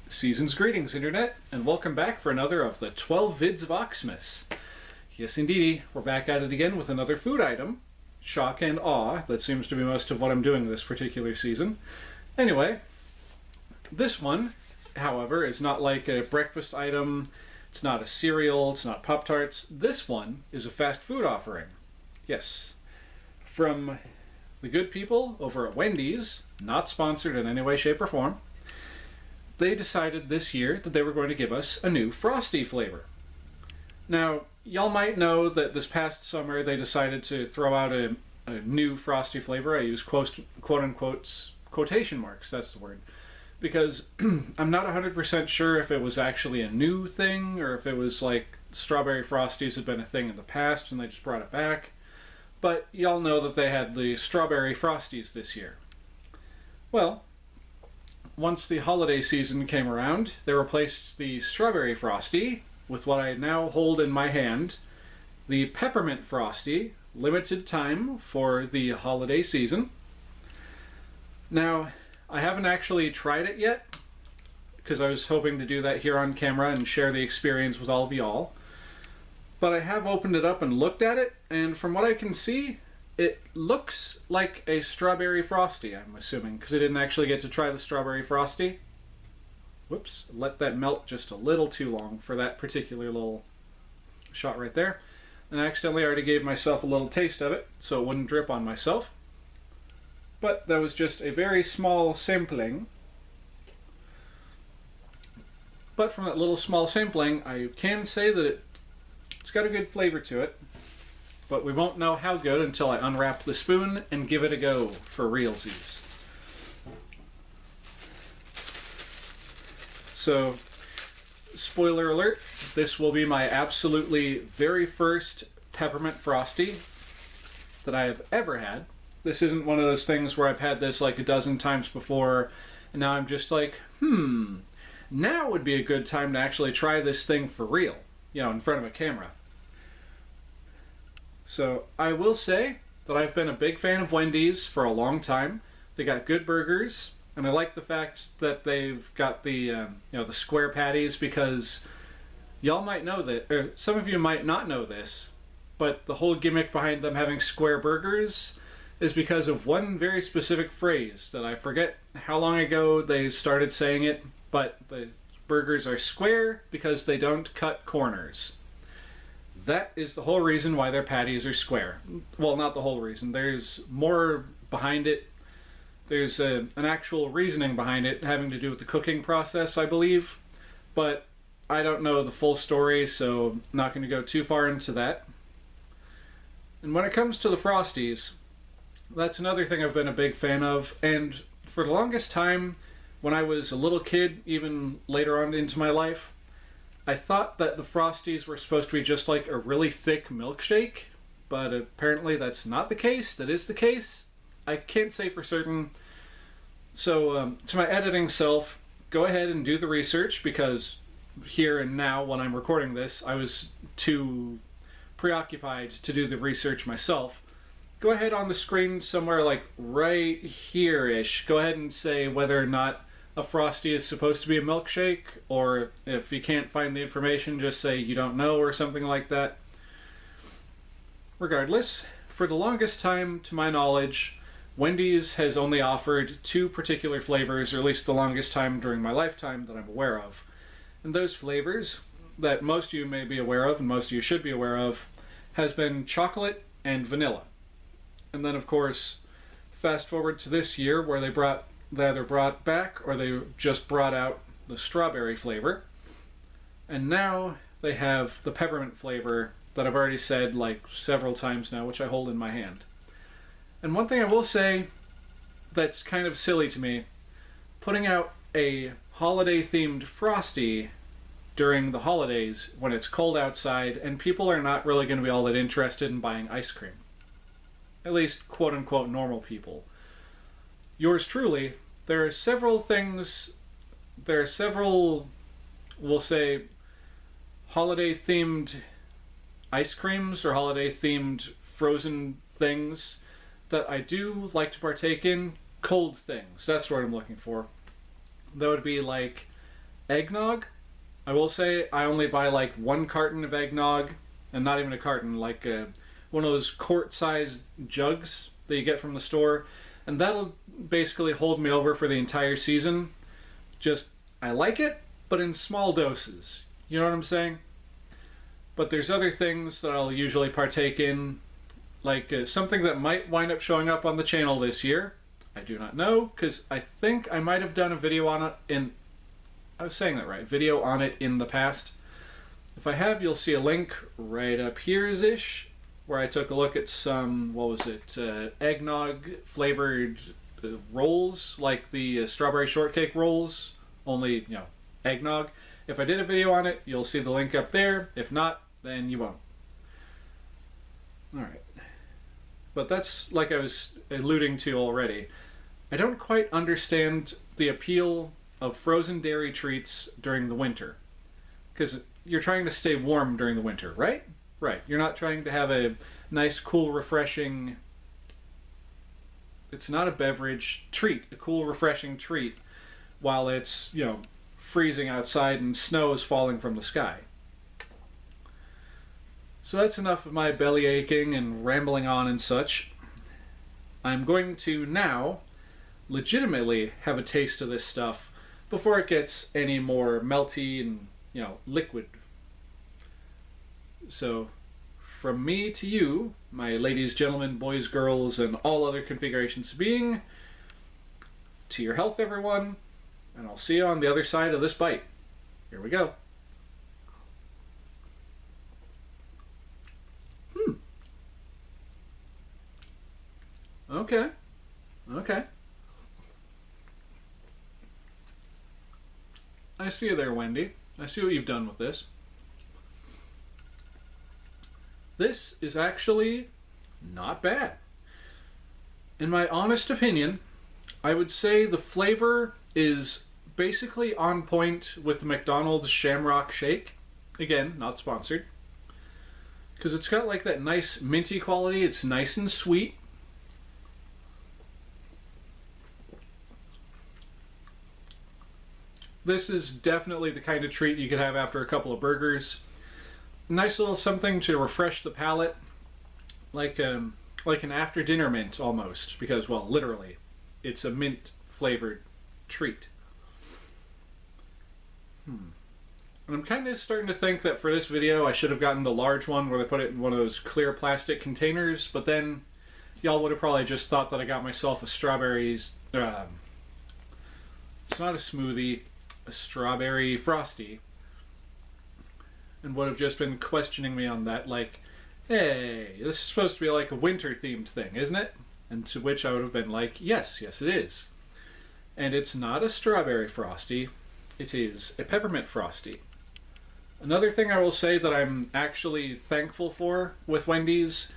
Season's greetings, Internet, and welcome back for another of the 12 vids of Oxmas. Yes, indeedy, we're back at it again with another food item. Shock and awe, that seems to be most of what I'm doing this particular season. Anyway, this one, however, is not like a breakfast item, it's not a cereal, it's not Pop-Tarts. This one is a fast food offering. Yes, from the good people over at Wendy's, not sponsored in any way, shape, or form. They decided this year that they were going to give us a new Frosty flavor. Now, y'all might know that this past summer they decided to throw out a new Frosty flavor. I use quote-unquote quotation marks, that's the word. Because I'm not 100% sure if it was actually a new thing or if it was like strawberry Frosties had been a thing in the past and they just brought it back. But y'all know that they had the strawberry Frosties this year. Well, once the holiday season came around, they replaced the Strawberry Frosty with what I now hold in my hand, the Peppermint Frosty, limited time for the holiday season. Now, I haven't actually tried it yet, because I was hoping to do that here on camera and share the experience with all of y'all. But I have opened it up and looked at it, and from what I can see, it looks like a Strawberry Frosty, I'm assuming, because I didn't actually get to try the Strawberry Frosty. Whoops, let that melt just a little too long for that particular little shot right there. And I accidentally already gave myself a little taste of it, so it wouldn't drip on myself. But that was just a very small sampling. But from that little small sampling, I can say that it's got a good flavor to it. But we won't know how good until I unwrap the spoon and give it a go for realsies. So, spoiler alert, this will be my absolutely very first Peppermint Frosty that I have ever had. This isn't one of those things where I've had this like a dozen times before, and now I'm just like, now would be a good time to actually try this thing for real, you know, in front of a camera. So I will say that I've been a big fan of Wendy's for a long time. They got good burgers, and I like the fact that they've got the the square patties, because y'all might know that, or some of you might not know this, but the whole gimmick behind them having square burgers is because of one very specific phrase that I forget how long ago they started saying it, but the burgers are square because they don't cut corners. That is the whole reason why their patties are square. Well, not the whole reason. There's more behind it. There's an actual reasoning behind it having to do with the cooking process, I believe. But I don't know the full story, so I'm not going to go too far into that. And when it comes to the Frosties, that's another thing I've been a big fan of. And for the longest time, when I was a little kid, even later on into my life, I thought that the Frosties were supposed to be just like a really thick milkshake, but apparently that's not the case. That is the case. I can't say for certain. So, to my editing self, go ahead and do the research, because here and now, when I'm recording this, I was too preoccupied to do the research myself. Go ahead on the screen somewhere like right here-ish. Go ahead and say whether or not a Frosty is supposed to be a milkshake, or if you can't find the information, just say you don't know or something like that. Regardless, for the longest time, to my knowledge, Wendy's has only offered two particular flavors, or at least the longest time during my lifetime that I'm aware of. And those flavors, that most of you may be aware of, and most of you should be aware of, has been chocolate and vanilla. And then, of course, fast forward to this year, where they either brought back or they just brought out the strawberry flavor. And now they have the peppermint flavor that I've already said like several times now, which I hold in my hand. And one thing I will say that's kind of silly to me, putting out a holiday-themed Frosty during the holidays when it's cold outside and people are not really going to be all that interested in buying ice cream. At least, quote-unquote, normal people. Yours truly, there are several, we'll say, holiday-themed ice creams or holiday-themed frozen things that I do like to partake in. Cold things, that's what I'm looking for. That would be like Eggnog, I will say I only buy like 1 carton of eggnog, and not even a carton, like one of those quart-sized jugs that you get from the store, and that'll basically hold me over for the entire season. Just, I like it, but in small doses. You know what I'm saying? But there's other things that I'll usually partake in, like something that might wind up showing up on the channel this year. I do not know, because I think I might have done a video on it in... I was saying that right. Video on it in the past. If I have, you'll see a link right up here-ish, where I took a look at some, what was it, eggnog-flavored rolls, like the strawberry shortcake rolls, only, you know, eggnog. If I did a video on it, you'll see the link up there. If not, then you won't. Alright. But that's, like I was alluding to already, I don't quite understand the appeal of frozen dairy treats during the winter. Because you're trying to stay warm during the winter, right? Right. You're not trying to have a nice, cool, refreshing... It's not a beverage treat. A cool, refreshing treat while it's, you know, freezing outside and snow is falling from the sky. So that's enough of my belly aching and rambling on and such. I'm going to now legitimately have a taste of this stuff before it gets any more melty and, you know, liquid. So, from me to you, my ladies, gentlemen, boys, girls, and all other configurations of being, to your health, everyone, and I'll see you on the other side of this bite. Here we go. Okay. Okay. I see you there, Wendy. I see what you've done with this. This is actually not bad. In my honest opinion, I would say the flavor is basically on point with the McDonald's Shamrock Shake. Again, not sponsored. Because it's got like that nice minty quality. It's nice and sweet. This is definitely the kind of treat you could have after a couple of burgers. Nice little something to refresh the palate, like an after-dinner mint almost, because, well, literally, it's a mint-flavored treat. And I'm kind of starting to think that for this video I should have gotten the large one where they put it in one of those clear plastic containers, but then y'all would have probably just thought that I got myself a strawberries... it's not a smoothie, a strawberry frosty, and would have just been questioning me on that, like, hey, this is supposed to be like a winter-themed thing, isn't it? And to which I would have been like, yes, yes it is. And it's not a strawberry frosty, it is a peppermint frosty. Another thing I will say that I'm actually thankful for with Wendy's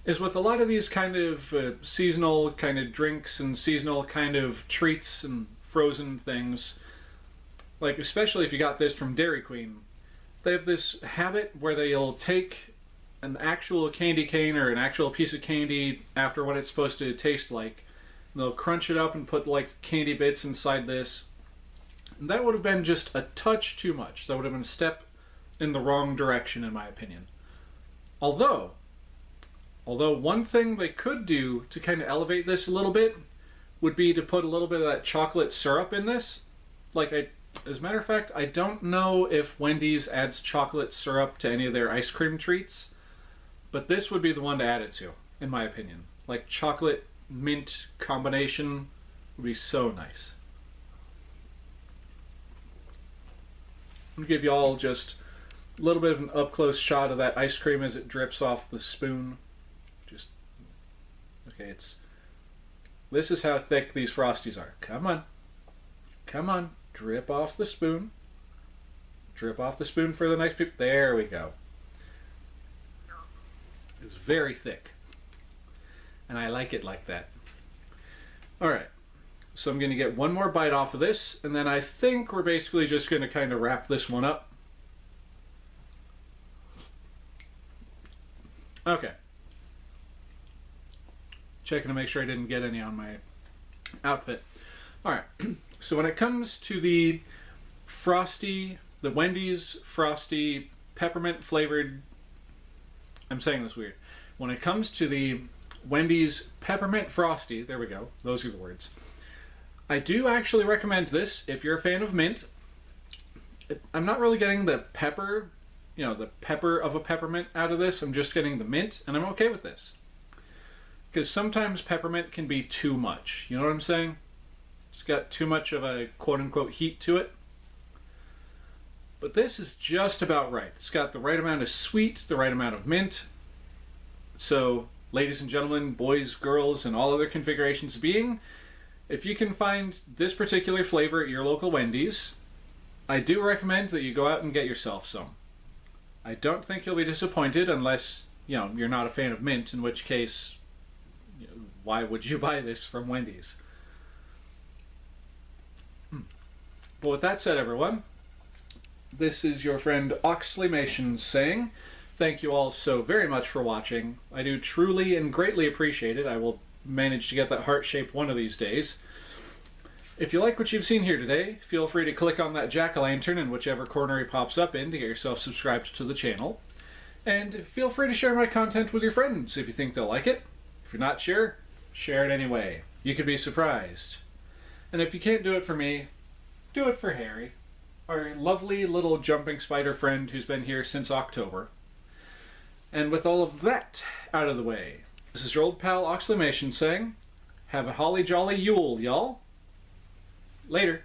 is with a lot of these kind of seasonal kind of drinks and seasonal kind of treats and frozen things, like especially if you got this from Dairy Queen, they have this habit where they'll take an actual candy cane or an actual piece of candy after what it's supposed to taste like, and they'll crunch it up and put like candy bits inside this. And that would have been just a touch too much. That would have been a step in the wrong direction in my opinion. Although one thing they could do to kind of elevate this a little bit would be to put a little bit of that chocolate syrup in this. Like, as a matter of fact, I don't know if Wendy's adds chocolate syrup to any of their ice cream treats, but this would be the one to add it to, in my opinion. Like, chocolate mint combination would be so nice. I'm going to give you all just a little bit of an up-close shot of that ice cream as it drips off the spoon. Just, okay, this is how thick these Frosties are. Come on. Come on. Drip off the spoon. Drip off the spoon for the nice people. There we go. It's very thick. And I like it like that. Alright. So I'm going to get one more bite off of this, and then I think we're basically just going to kind of wrap this one up. Okay. Checking to make sure I didn't get any on my outfit. Alright. So when it comes to the Frosty, the Wendy's Frosty peppermint flavored, I'm saying this weird. When it comes to the Wendy's Peppermint Frosty, there we go, those are the words. I do actually recommend this if you're a fan of mint. I'm not really getting the pepper, you know, the pepper of a peppermint out of this. I'm just getting the mint, and I'm okay with this. Because sometimes peppermint can be too much, you know what I'm saying? It's got too much of a quote-unquote heat to it. But this is just about right. It's got the right amount of sweet, the right amount of mint. So, ladies and gentlemen, boys, girls, and all other configurations being, if you can find this particular flavor at your local Wendy's, I do recommend that you go out and get yourself some. I don't think you'll be disappointed unless, you know, you're not a fan of mint, in which case, you know, why would you buy this from Wendy's? But with that said, everyone, this is your friend Oxleymations saying, thank you all so very much for watching. I do truly and greatly appreciate it. I will manage to get that heart shape one of these days. If you like what you've seen here today, feel free to click on that jack-o'-lantern in whichever corner he pops up in to get yourself subscribed to the channel. And feel free to share my content with your friends if you think they'll like it. If you're not sure, share it anyway. You could be surprised. And if you can't do it for me, do it for Harry, our lovely little jumping spider friend who's been here since October. And with all of that out of the way, this is your old pal Oxleymations saying, have a holly jolly Yule, y'all. Later.